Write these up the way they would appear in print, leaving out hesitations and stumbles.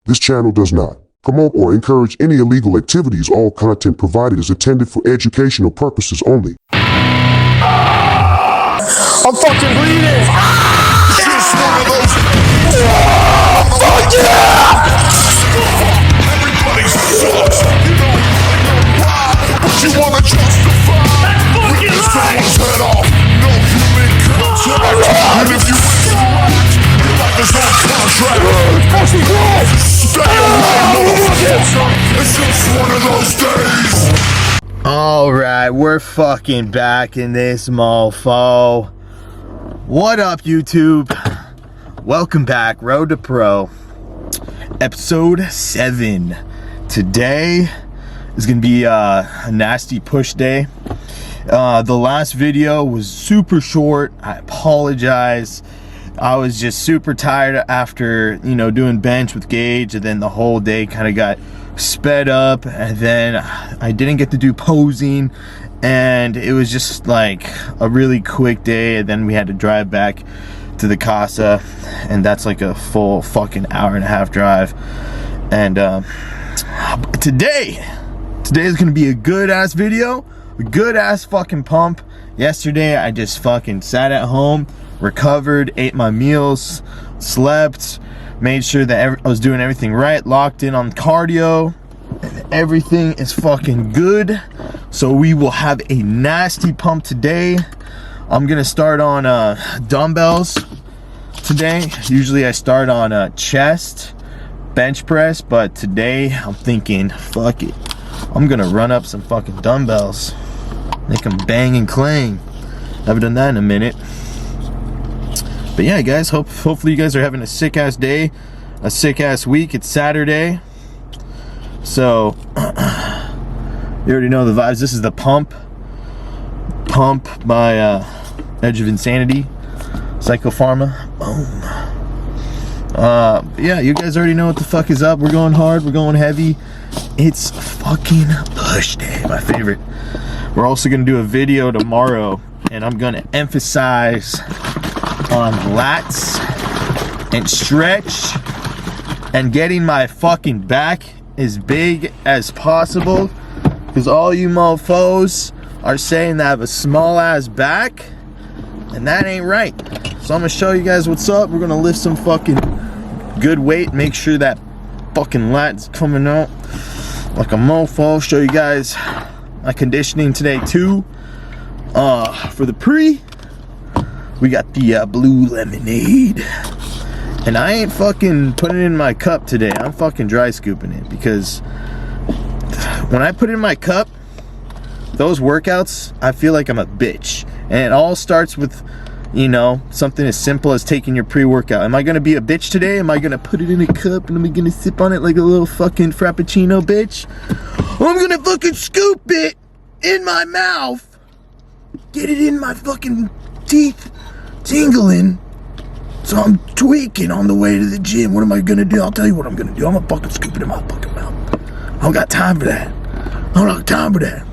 This channel does not promote or encourage any illegal activities. All content provided is intended for educational purposes only. I'm fucking bleeding! Just one of those. Fuck yeah! Everybody sucks. You know why? But you wanna justify ripping someone's head off. No human contact. And if you interact, your life is on contract. Stay away, motherfucker. It's just one of those days. Alright, we're fucking back in this mofo. What up, YouTube? Welcome back, Road to Pro, episode 7. Today is gonna be a nasty push day. The last video was super short. I apologize. I was just super tired after, doing bench with Gage, and then the whole day kind of got sped up, and then I didn't get to do posing, and it was just like a really quick day, and then we had to drive back to the casa, and that's like a full fucking hour and a half drive. And today is gonna be a good ass video, a good ass fucking pump. Yesterday I just fucking sat at home, recovered, ate my meals, slept, made sure that I was doing everything right, locked in on cardio, and everything is fucking good. So we will have a nasty pump today. I'm gonna start on dumbbells today. Usually I start on chest, bench press, but today I'm thinking, fuck it, I'm gonna run up some fucking dumbbells, make them bang and clang. Haven't done that in a minute. But yeah, guys, hopefully you guys are having a sick ass day, a sick ass week. It's Saturday, so you already know the vibes. This is the pump by Edge of Insanity, Psychopharma. Boom. Yeah, you guys already know what the fuck is up. We're going hard, we're going heavy. It's fucking push day, my favorite. We're also gonna do a video tomorrow, and I'm gonna emphasize on lats and stretch and getting my fucking back as big as possible, because all you mofos are saying that I have a small ass back, and that ain't right. So I'm gonna show you guys what's up. We're gonna lift some fucking good weight, make sure that fucking lat's coming out like a mofo. Show you guys my conditioning today too. For the pre, we got the blue lemonade, and I ain't fucking putting it in my cup today. I'm fucking dry scooping it, because when I put it in my cup, those workouts, I feel like I'm a bitch. And it all starts with, something as simple as taking your pre-workout. Am I gonna be a bitch today? Am I gonna put it in a cup and am I gonna sip on it like a little fucking frappuccino bitch? I'm gonna fucking scoop it in my mouth, get it in my fucking teeth, tingling, so I'm tweaking on the way to the gym. What am I gonna do? I'll tell you what I'm gonna do. I'm gonna fucking scoop it in my fucking mouth. I don't got time for that. I don't got time for that.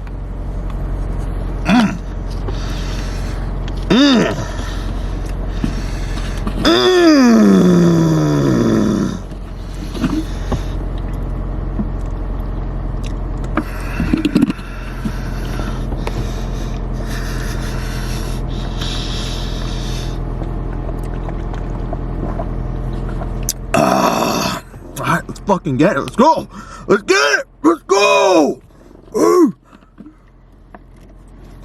Alright, let's fucking get it. Let's go. Let's get it. Let's go. Ooh.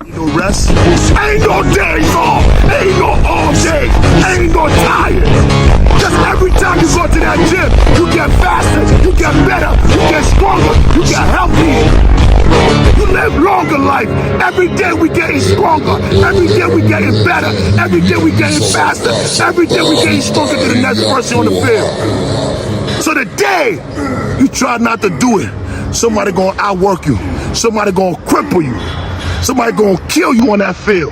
Ain't no rest. Ain't no days off. Ain't no all day. Ain't no tired. Just every time you go to that gym, you get faster, you get better, you get stronger, you get healthier. You live longer life. Every day we getting stronger. Every day we getting better. Every day we getting faster. Every day we getting stronger than the next person on the field. So the day you try not to do it, somebody gonna outwork you. Somebody gonna cripple you. Somebody gonna kill you on that field.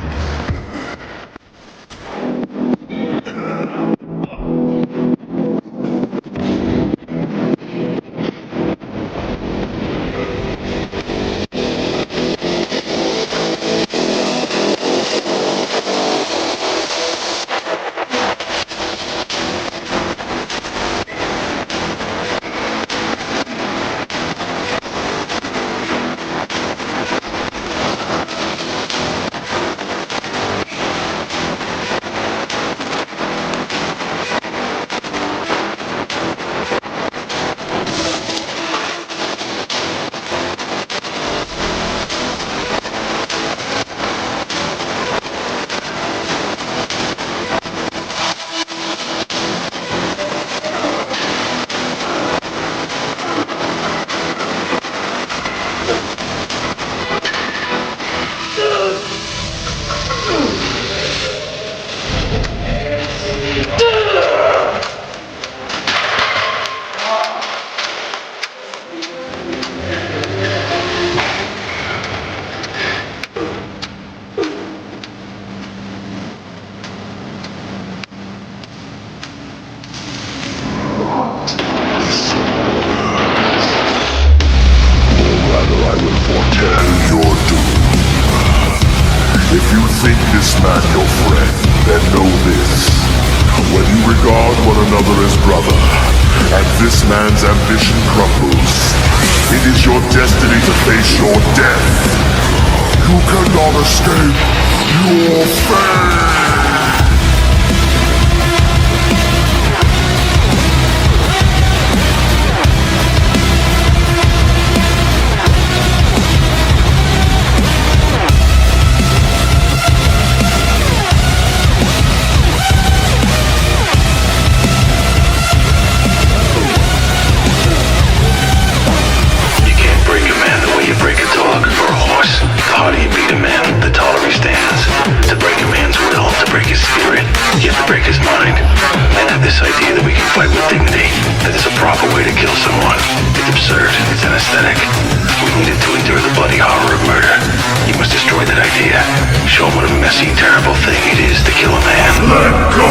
you think this man your friend, then know this. When you regard one another as brother, and this man's ambition crumbles, it is your destiny to face your death. You cannot escape your fate! Show him what a messy, terrible thing it is to kill a man. Let go!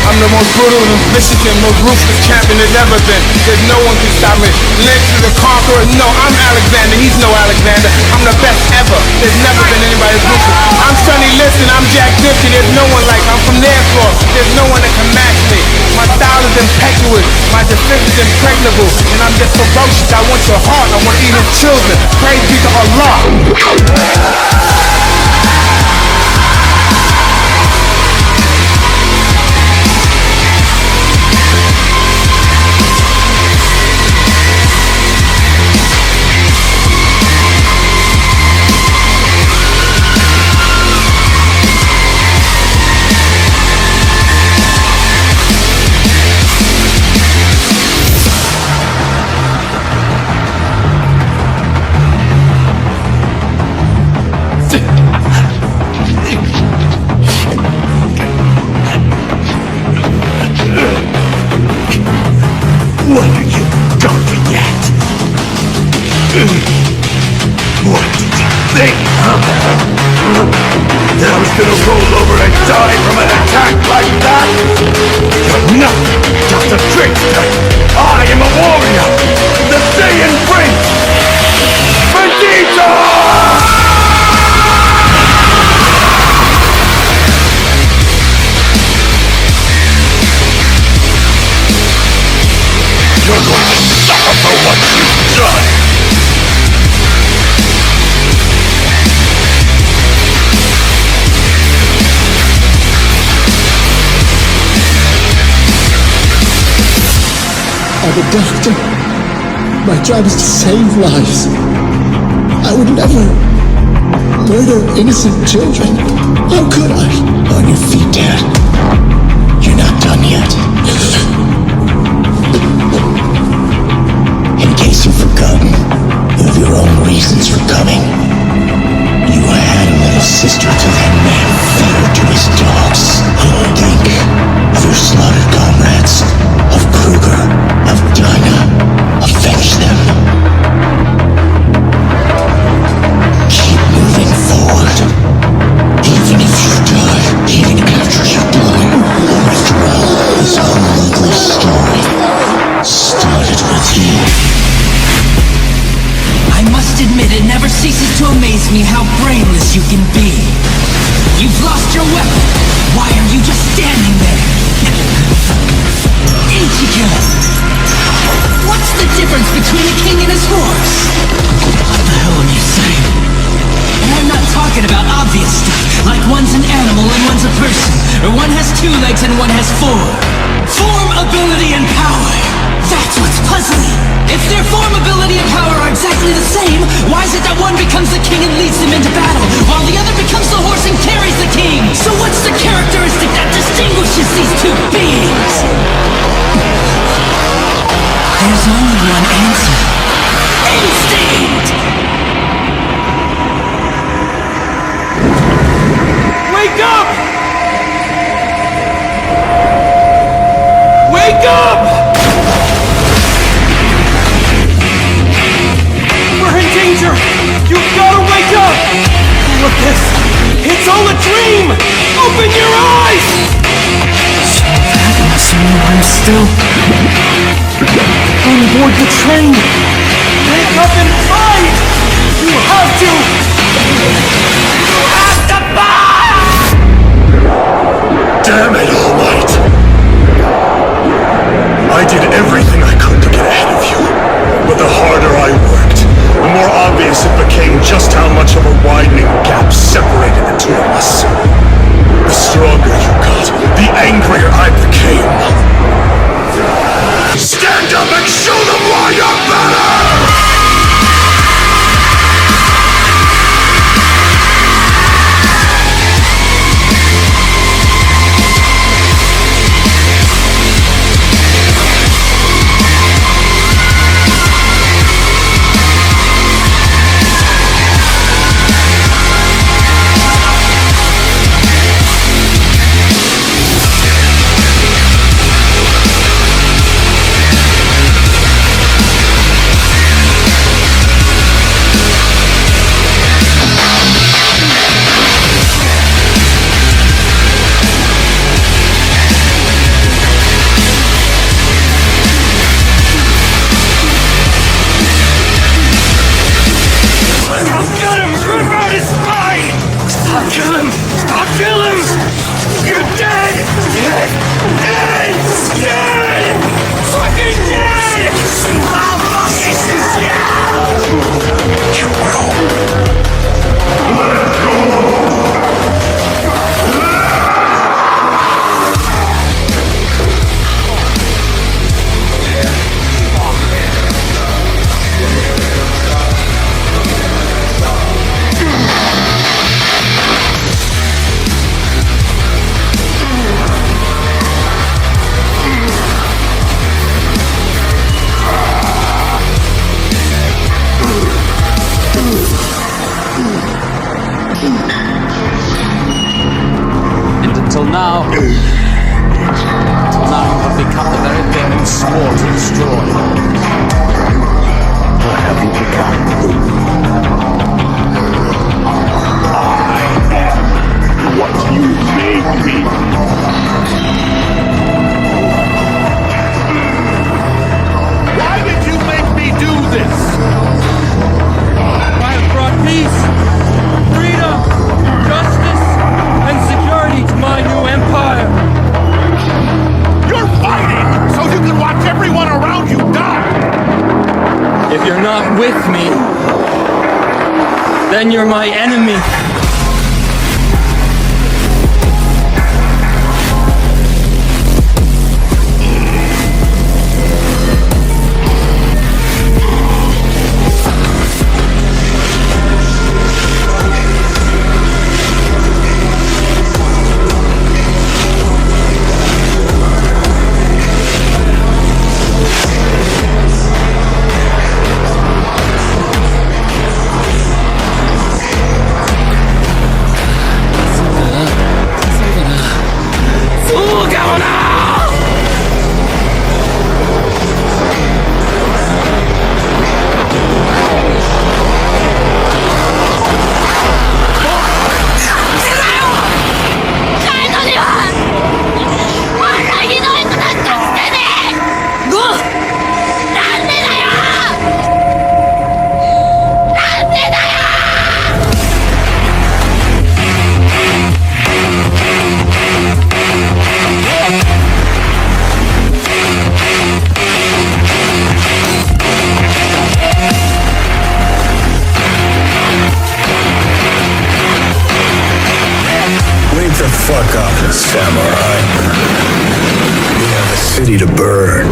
I'm the most brutal in Michigan, most ruthless champion there's ever been. There's no one can stop me. Lynch is the conqueror. No, I'm Alexander. He's no Alexander. I'm the best ever. There's never been anybody as ruthless. I'm Sonny Liston. I'm Jack Dempsey. There's no one like me. I'm from their floor. There's no one that can match me. My style is impetuous. My defense is impregnable. And I'm just ferocious. I want your heart. I want to eat his children. Praise be to Allah. What are you doing yet? What did you think, huh? That I was gonna roll over and die from an attack like that? You're nothing, just a trickster. I am a warrior, the Saiyan Prince, Vegeta! You're going to suffer for what you've done! I'm a doctor. My job is to save lives. I would never murder innocent children. How could I? On your feet, Dad. You're not done yet. In case you've forgotten, you have your own reasons for coming. You had a little sister till that man fed her to his dogs. Think of your slaughtered comrades, of Kruger, of Dinah. Avenge them. Keep moving forward. Even if you die, even after you die. After all, this whole ugly story started with you. I must admit it never ceases to amaze me how brainless you can be. You've lost your weapon. Why are you just standing there? Ichigo! What's the difference between a king and his horse? What the hell are you saying? And I'm not talking about obvious stuff, like one's an animal and one's a person, or one has 2 legs and one has 4. Form, ability, and power. That's what's puzzling. If their form, ability, and power are exactly the same, why is it that one becomes the king and leads them into battle, while the other becomes the horse and carries the king? So what's the characteristic that distinguishes these 2 beings? There's only one answer. Instinct! Wake up! Wake up! It's all a dream! Open your eyes! So that must mean I'm still on board the train. Wake up and fight! You have to! You have to fight! Damn it, All Might! I did everything I could to get ahead of you, but the harder I worked, the more obvious it became just how much of a widening gap separated the two of us. The stronger you got, the angrier I became. Stand up and show them why you're better! Until now you have become the very thing you swore to destroy. What have you become? What you made me. Why did you make me do this? I have brought peace, freedom, justice, and security to my new empire. You're fighting so you can watch everyone around you die! If you're not with me, then you're my enemy. Fuck up, samurai. We have a city to burn.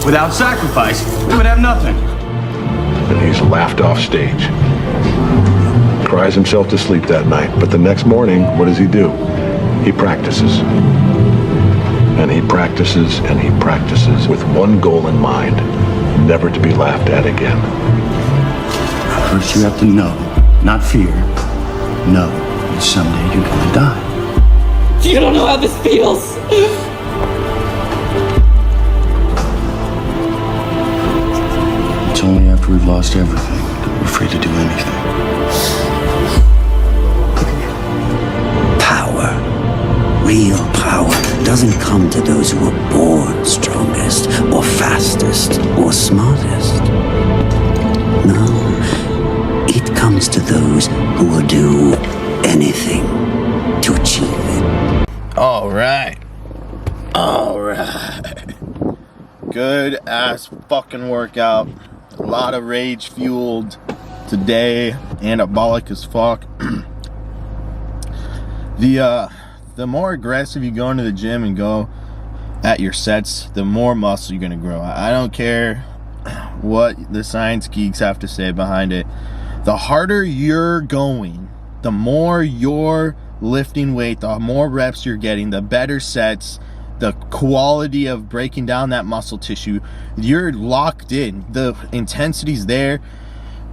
Without sacrifice, we would have nothing. And he's laughed off stage. Cries himself to sleep that night, but the next morning, what does he do? He practices. And he practices and he practices with one goal in mind, never to be laughed at again. First you have to know, not fear. Know that someday you're gonna die. You don't know how this feels. It's only after we've lost everything that we're free to do anything. Power, real power, doesn't come to those who are born strongest, or fastest, or smartest. No, it comes to those who will do anything to achieve it. All right. Good ass fucking workout. A lot of rage fueled today. Anabolic as fuck. The more aggressive you go into the gym and go at your sets, the more muscle you're gonna grow. I don't care what the science geeks have to say behind it. The harder you're going, the more you're lifting weight, the more reps you're getting, the better sets, the quality of breaking down that muscle tissue, you're locked in. The intensity's there.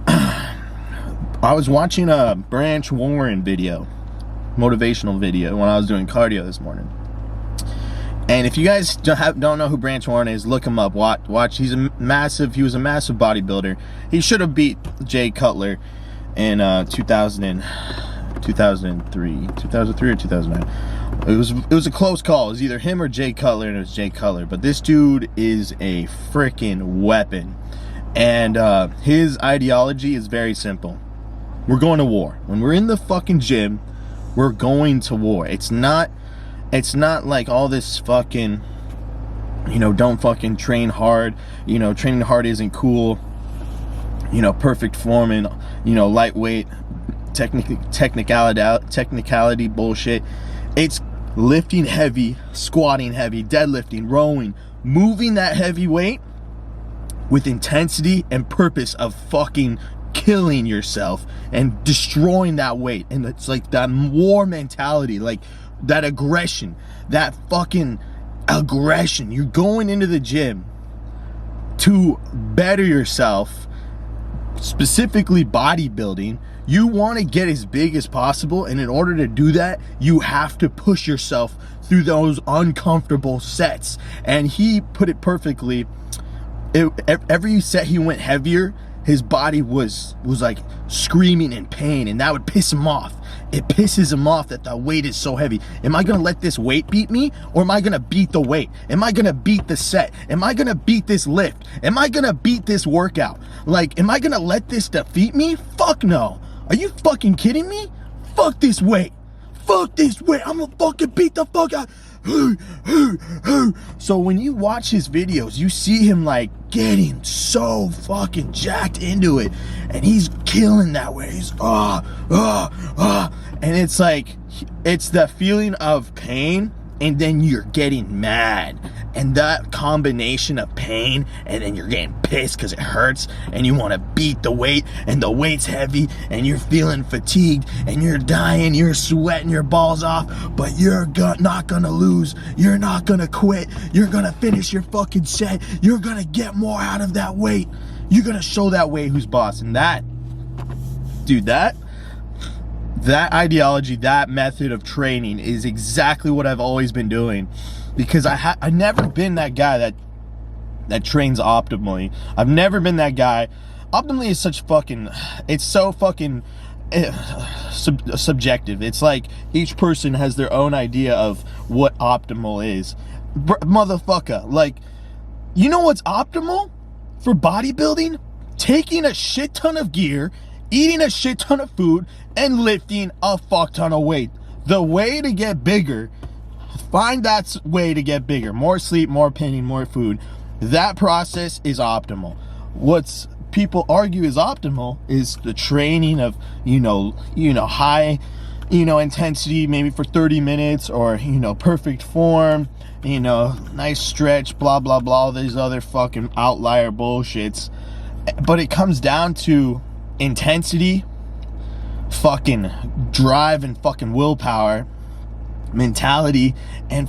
I was watching a Branch Warren video, motivational video, when I was doing cardio this morning. And if you guys don't know who Branch Warren is, look him up. Watch. He was a massive bodybuilder. He should have beat Jay Cutler in 2003 or 2009. It was a close call. It was either him or Jay Cutler, and it was Jay Cutler. But this dude is a freaking weapon. And his ideology is very simple. We're going to war. When we're in the fucking gym, we're going to war. It's not like all this fucking, don't fucking train hard. Training hard isn't cool. Perfect form and, lightweight technicality bullshit. It's lifting heavy, squatting heavy, deadlifting, rowing, moving that heavy weight with intensity and purpose of fucking killing yourself and destroying that weight. And it's like that war mentality, like that aggression, that fucking aggression. You're going into the gym to better yourself, specifically bodybuilding. You want to get as big as possible, and in order to do that, you have to push yourself through those uncomfortable sets. And he put it perfectly. Every set he went heavier, his body was like screaming in pain, and that would piss him off. It pisses him off that the weight is so heavy. Am I gonna let this weight beat me, or am I gonna beat the weight? Am I gonna beat the set? Am I gonna beat this lift? Am I gonna beat this workout? Like, am I gonna let this defeat me? Fuck no. Are you fucking kidding me? Fuck this weight. Fuck this weight. I'm gonna fucking beat the fuck out. So when you watch his videos, you see him like getting so fucking jacked into it, and he's killing that way. He's and it's like, it's the feeling of pain, and then you're getting mad, and that combination of pain, and then you're getting pissed because it hurts, and you want to beat the weight, and the weight's heavy, and you're feeling fatigued, and you're dying, you're sweating your balls off, but you're not gonna lose. You're not gonna quit. You're gonna finish your fucking set. You're gonna get more out of that weight. You're gonna show that weight who's boss. And that, dude, that ideology, that method of training is exactly what I've always been doing, because I've never been that guy that trains optimally. I've never been that guy. Optimally is such fucking, it's so fucking subjective. It's like each person has their own idea of what optimal is. Motherfucker, like, you know what's optimal for bodybuilding? Taking a shit ton of gear, eating a shit ton of food, and lifting a fuck ton of weight. The way to get bigger, find that way to get bigger. More sleep, more pain, more food. That process is optimal. What's people argue is optimal is the training of, high, intensity, maybe for 30 minutes, or, perfect form, you know, nice stretch, blah, blah, blah, all these other fucking outlier bullshits. But it comes down to intensity, fucking drive and fucking willpower, mentality, and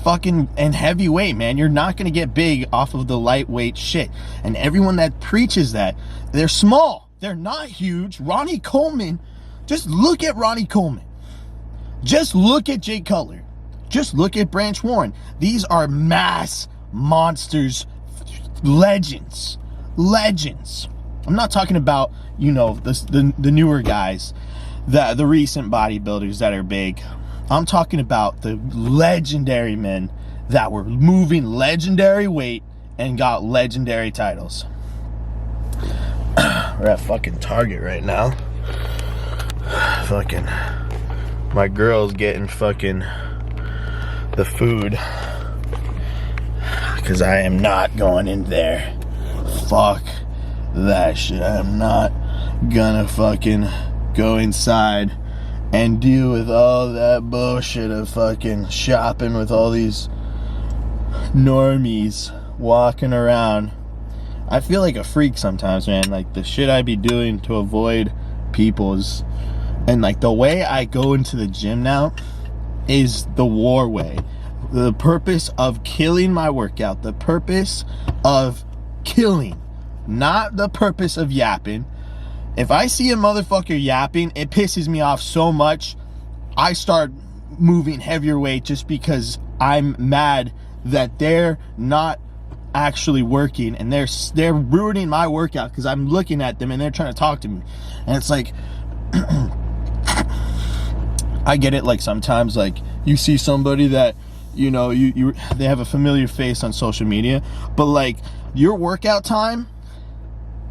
heavy weight, man. You're not gonna get big off of the lightweight shit. And everyone that preaches that, they're small. They're not huge. Ronnie Coleman, just look at Ronnie Coleman. Just look at Jake Cutler. Just look at Branch Warren. These are mass monsters, legends. I'm not talking about, you know, the newer guys, the recent bodybuilders that are big. I'm talking about the legendary men that were moving legendary weight and got legendary titles. We're at fucking Target right now. Fucking, my girl's getting fucking the food, because I am not going in there. Fuck that shit. I'm not gonna fucking go inside and deal with all that bullshit of fucking shopping with all these normies walking around. I feel like a freak sometimes, man. Like the shit I be doing to avoid people's, and like the way I go into the gym now is the war way. The purpose of killing my workout, the purpose of killing, not the purpose of yapping. If I see a motherfucker yapping, it pisses me off so much, I start moving heavier weight just because I'm mad that they're not actually working, and they're ruining my workout because I'm looking at them and they're trying to talk to me. And it's like, I get it, like sometimes like you see somebody that, you know, they have a familiar face on social media, but like your workout time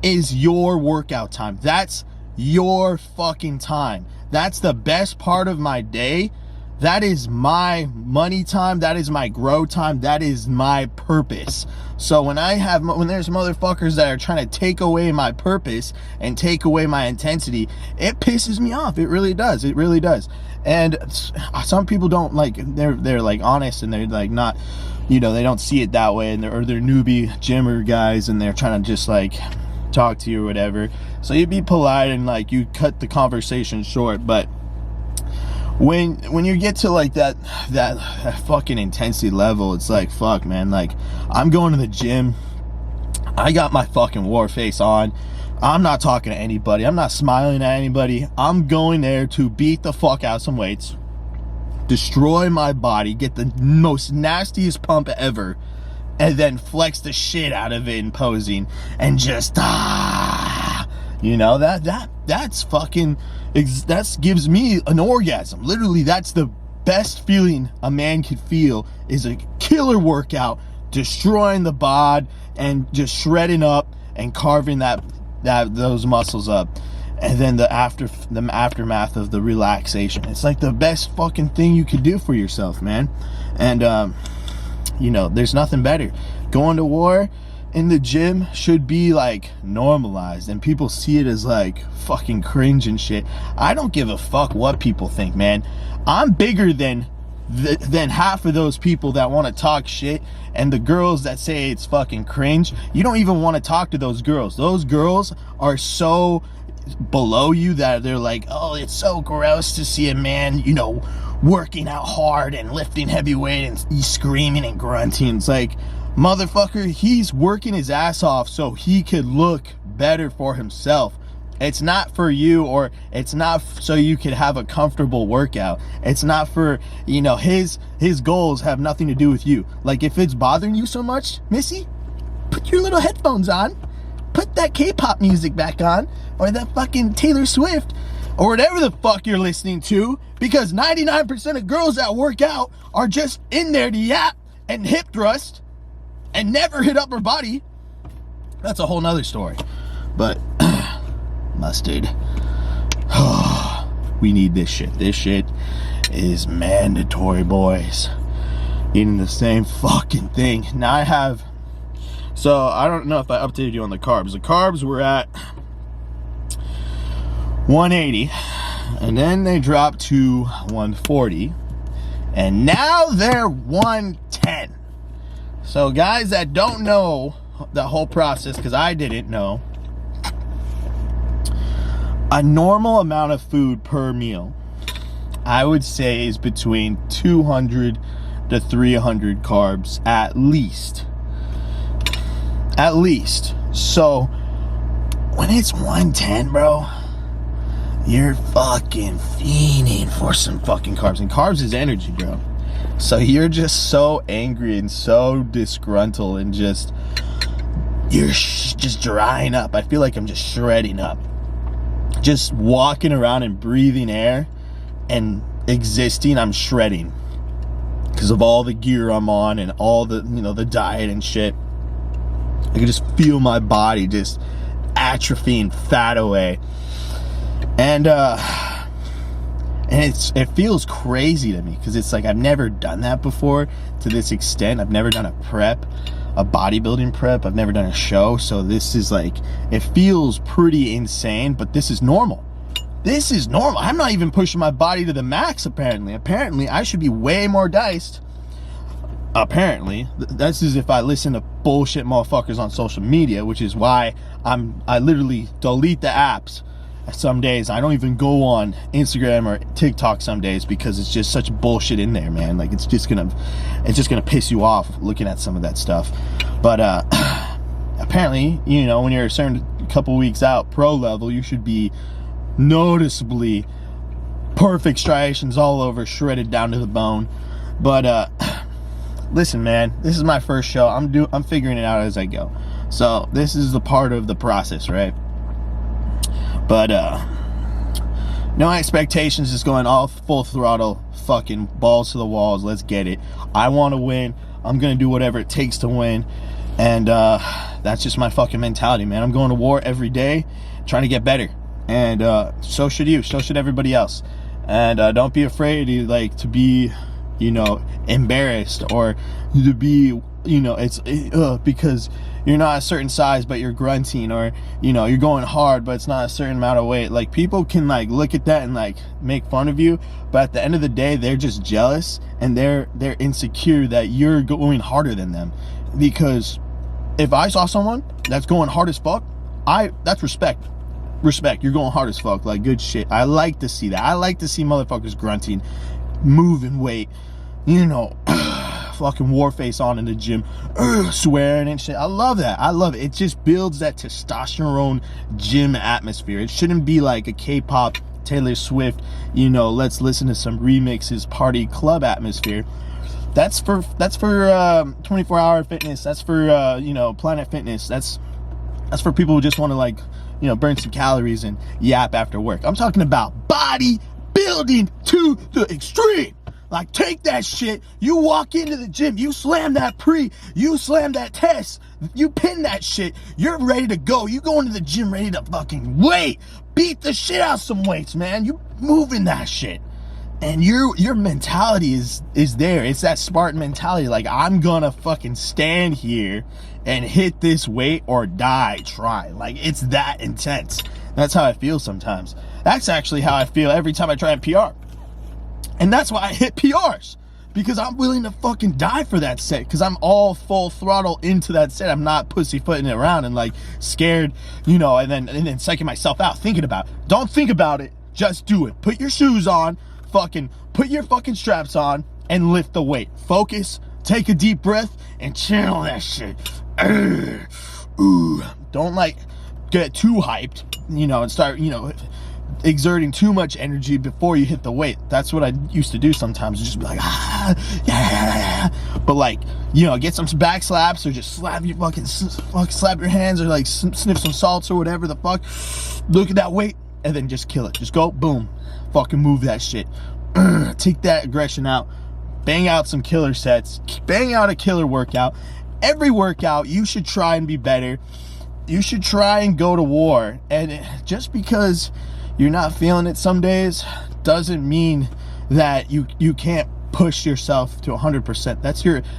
is your workout time. That's your fucking time. That's the best part of my day. That is my money time. That is my grow time. That is my purpose. So when there's motherfuckers that are trying to take away my purpose and take away my intensity, it pisses me off. It really does. It really does. And some people don't, like, they're like honest, and they're like not, you know, they don't see it that way, and they're newbie gymmer guys, and they're trying to just like talk to you or whatever. So you be polite and like you cut the conversation short. But when you get to like that fucking intensity level, it's like, fuck, man. Like, I'm going to the gym, I got my fucking war face on, I'm not talking to anybody, I'm not smiling at anybody. I'm going there to beat the fuck out of some weights, destroy my body, get the most nastiest pump ever, and then flex the shit out of it in posing, and just you know, that's fucking, that gives me an orgasm. Literally, that's the best feeling a man could feel, is a killer workout, destroying the bod and just shredding up and carving those muscles up, and then the aftermath of the relaxation. It's like the best fucking thing you could do for yourself, man. And you know, there's nothing better. Going to war in the gym should be like normalized, and people see it as like fucking cringe and shit. I don't give a fuck what people think, man. I'm bigger than half of those people that want to talk shit, and the girls that say it's fucking cringe. You don't even want to talk to those girls. Those girls are so below you that they're like, oh, it's so gross to see a man, you know, working out hard and lifting heavy weight and he's screaming and grunting. It's like, motherfucker, he's working his ass off so he could look better for himself. It's not for you, or it's not so you could have a comfortable workout. It's not for, you know, his goals have nothing to do with you. Like, if it's bothering you so much, Missy, put your little headphones on, put that K-pop music back on, or that fucking Taylor Swift, or whatever the fuck you're listening to, because 99% of girls that work out are just in there to yap and hip thrust and never hit upper body. That's a whole nother story. But mustard, we need this shit. This shit is mandatory, boys. Eating the same fucking thing. Now I have, so I don't know if I updated you on the carbs. The carbs were at 180, and then they dropped to 140, and now they're 110. So guys that don't know the whole process, because I didn't know, a normal amount of food per meal, I would say, is between 200 to 300 carbs at least. At least. So when it's 110, bro, you're fucking fiending for some fucking carbs. And carbs is energy, bro. So you're just so angry and so disgruntled and just, you're just drying up. I feel like I'm just shredding up. Just walking around and breathing air and existing, I'm shredding. Because of all the gear I'm on and all the, you know, the diet and shit. I can just feel my body just atrophying fat away. And it feels crazy to me, because it's like I've never done that before to this extent. I've never done a prep, a bodybuilding prep. I've never done a show. So this is like, it feels pretty insane, but this is normal. This is normal. I'm not even pushing my body to the max, apparently. Apparently, I should be way more diced. Apparently. That's as if I listen to bullshit motherfuckers on social media, which is why I literally delete the apps some days. I don't even go on Instagram or TikTok some days, because it's just such bullshit in there, man. Like, it's just gonna piss you off looking at some of that stuff. But apparently, you know, when you're a certain couple weeks out pro level, you should be noticeably perfect striations all over, shredded down to the bone. But listen, man, this is my first show. I'm figuring it out as I go. So this is the part of the process, right? But no expectations, just going all full throttle, fucking balls to the walls. Let's get it. I want to win. I'm gonna do whatever it takes to win. And that's just my fucking mentality, man. I'm going to war every day, trying to get better. And so should you, so should everybody else. And don't be afraid to be, you know, embarrassed, or to be, you know, because you're not a certain size but you're grunting, or, you know, you're going hard but it's not a certain amount of weight. Like, people can like look at that and like make fun of you, but at the end of the day, they're just jealous and they're insecure that you're going harder than them. Because if I saw someone that's going hard as fuck, that's respect. You're going hard as fuck, like, good shit. I like to see that. I like to see motherfuckers grunting, moving weight, you know, fucking war face on in the gym, swearing and shit. I love that. I love it. It just builds that testosterone gym atmosphere. It shouldn't be like a K-pop, Taylor Swift, you know, let's listen to some remixes, party club atmosphere. That's for 24-hour fitness. That's for you know, Planet Fitness. That's for people who just want to, like, you know, burn some calories and yap after work. I'm talking about bodybuilding to the extreme. Like, take that shit, you walk into the gym, you slam that pre, you slam that test, you pin that shit, you're ready to go. You go into the gym ready to fucking beat the shit out of some weights, man. You moving that shit. And your mentality is there. It's that Spartan mentality. Like, I'm gonna fucking stand here and hit this weight or die trying. Like, it's that intense. That's how I feel sometimes. That's actually how I feel every time I try and PR. And that's why I hit PRs. Because I'm willing to fucking die for that set. Because I'm all full throttle into that set. I'm not pussyfooting it around and like scared, you know, and then psyching myself out thinking about it. Don't think about it. Just do it. Put your shoes on. Fucking put your fucking straps on and lift the weight. Focus, take a deep breath, and channel that shit. Ooh. Don't like get too hyped, you know, and start, you know, exerting too much energy before you hit the weight. That's what I used to do sometimes. Just be like, yeah. But like, you know, get some back slaps, or just slap your fucking slap your hands, or like sniff some salts or whatever the fuck. Look at that weight and then just kill it. Just go boom. Fucking move that shit. Take that aggression out. Bang out some killer sets. Bang out a killer workout. Every workout, you should try and be better. You should try and go to war. And just because you're not feeling it some days doesn't mean that you can't push yourself to 100%.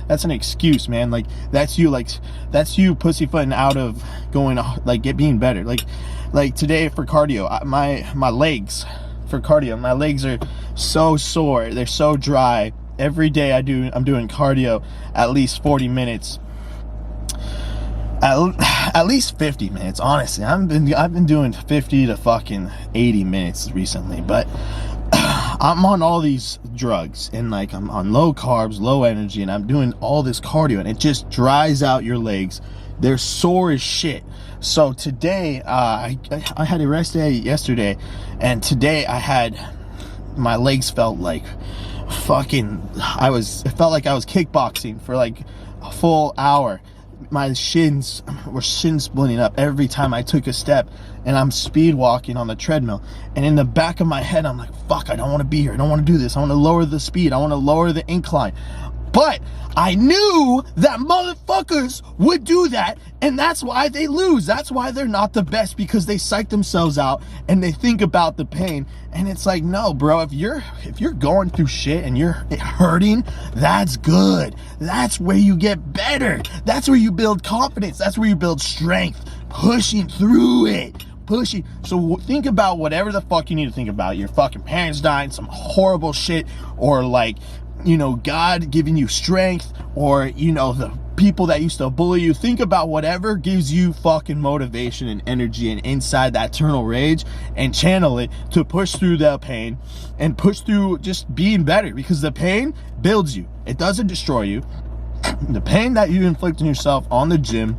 That's an excuse, man. Like, that's you pussyfooting out of going, like, being better. Like today for cardio, my legs for cardio, my legs are so sore, they're so dry, every day I'm doing cardio at least 40 minutes. At least 50 minutes, honestly. I've been doing 50 to fucking 80 minutes recently, but I'm on all these drugs, and like I'm on low carbs, low energy, and I'm doing all this cardio, and it just dries out your legs. They're sore as shit. So today, I had a rest day yesterday, and today my legs felt like fucking, it felt like I was kickboxing for like a full hour. My shins were splitting up every time I took a step, and I'm speed walking on the treadmill, and in the back of my head I'm like, fuck, I don't want to be here, I don't want to do this, I want to lower the speed, I want to lower the incline. But I knew that motherfuckers would do that, and that's why they lose. That's why they're not the best, because they psych themselves out and they think about the pain. And it's like, no, bro, if you're going through shit and you're hurting, that's good. That's where you get better. That's where you build confidence. That's where you build strength. Pushing through it. Pushing. So think about whatever the fuck you need to think about. Your fucking parents dying, some horrible shit, or like, you know, God giving you strength, or, you know, the people that used to bully you. Think about whatever gives you fucking motivation and energy and inside that eternal rage, and channel it to push through the pain and push through just being better, because the pain builds you. It doesn't destroy you. The pain that you inflict on yourself on the gym,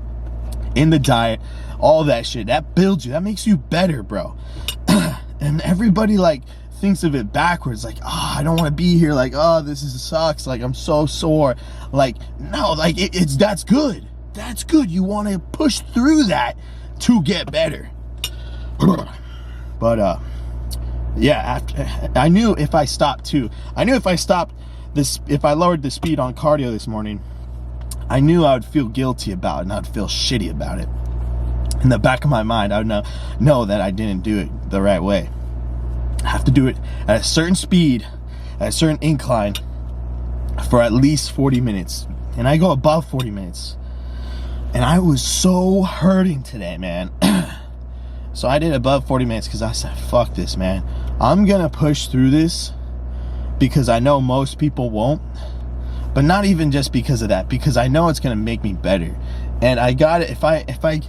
in the diet, all that shit, that builds you. That makes you better, bro. And everybody like thinks of it backwards, like, oh, I don't want to be here, like, oh, this sucks, like, I'm so sore. Like, no, like, that's good. That's good. You want to push through that to get better. But yeah, I knew if I stopped this, if I lowered the speed on cardio this morning, I knew I would feel guilty about it, and I'd feel shitty about it. In the back of my mind, I would know that I didn't do it the right way. I have to do it at a certain speed, at a certain incline, for at least 40 minutes. And I go above 40 minutes. And I was so hurting today, man. So I did above 40 minutes because I said, fuck this, man. I'm going to push through this, because I know most people won't. But not even just because of that, because I know it's going to make me better. And I got to,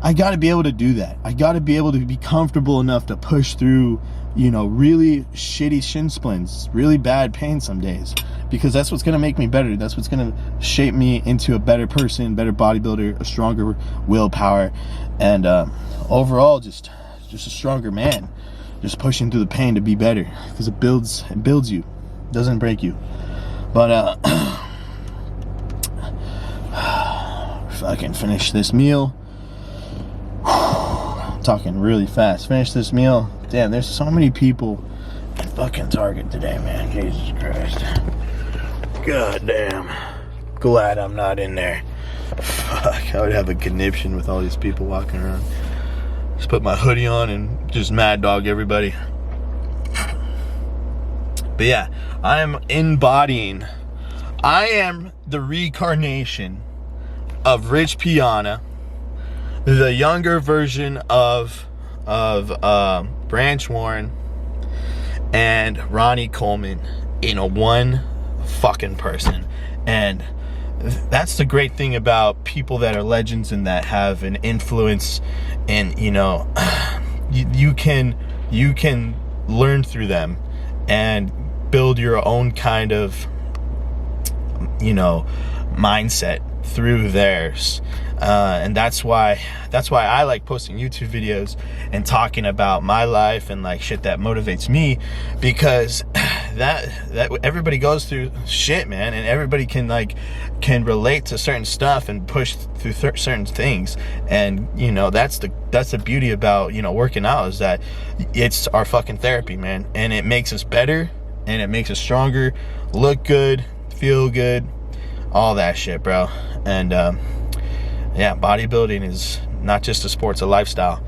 I got to be able to do that. I got to be able to be comfortable enough to push through, you know, really shitty shin splints, really bad pain some days, because that's what's going to make me better. That's what's going to shape me into a better person, better bodybuilder, a stronger willpower, and overall just a stronger man, just pushing through the pain to be better, because it builds you, it doesn't break you. But fucking finish this meal. Talking really fast. Finish this meal. Damn, there's so many people at fucking Target today, man. Jesus Christ. God damn. Glad I'm not in there. Fuck, I would have a conniption with all these people walking around. Just put my hoodie on and just mad dog everybody. But yeah, I am embodying. I am the reincarnation of Rich Piana, the younger version of Branch Warren and Ronnie Coleman in a one fucking person. And that's the great thing about people that are legends and that have an influence, and you know, you can learn through them and build your own kind of, you know, mindset through theirs. And that's why I like posting YouTube videos and talking about my life and like shit that motivates me, because that everybody goes through shit, man, and everybody can relate to certain stuff and push through certain things. And you know, that's the beauty about, you know, working out, is that it's our fucking therapy, man, and it makes us better and it makes us stronger, look good, feel good, all that shit, bro. And yeah, bodybuilding is not just a sport, it's a lifestyle.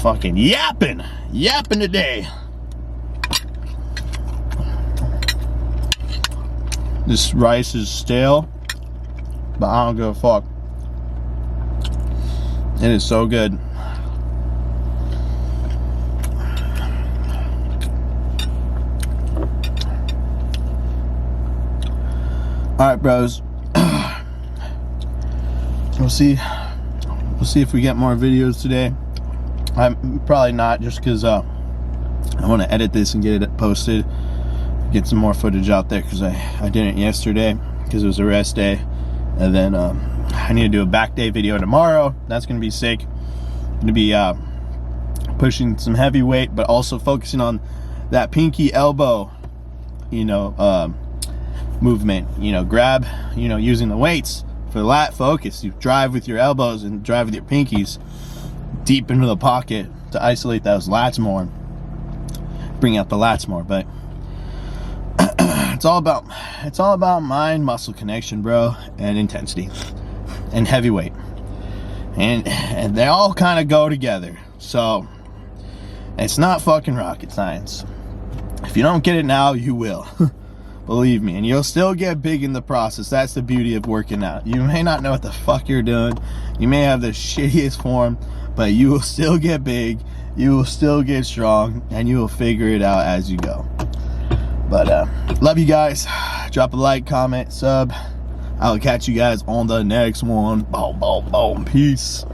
Fucking yapping today. This rice is stale, but I don't give a fuck. It is so good. right, bros. We'll see if we get more videos today. I'm probably not, just because I want to edit this and get it posted, get some more footage out there, because I didn't yesterday because it was a rest day. And then I need to do a back day video tomorrow. That's gonna be sick. I'm gonna be pushing some heavy weight, but also focusing on that pinky elbow, you know, movement. You know, grab, you know, using the weights for lat focus. You drive with your elbows and drive with your pinkies deep into the pocket to isolate those lats more, bring out the lats more. But it's all about mind muscle connection, bro, and intensity and heavyweight, and they all kind of go together. So it's not fucking rocket science. If you don't get it now, you will. Believe me, and you'll still get big in the process. That's the beauty of working out. You may not know what the fuck you're doing, you may have the shittiest form, but you will still get big, you will still get strong, and you will figure it out as you go. But love you guys. Drop a like, comment, sub. I'll catch you guys on the next one. Boom, boom, boom. Peace.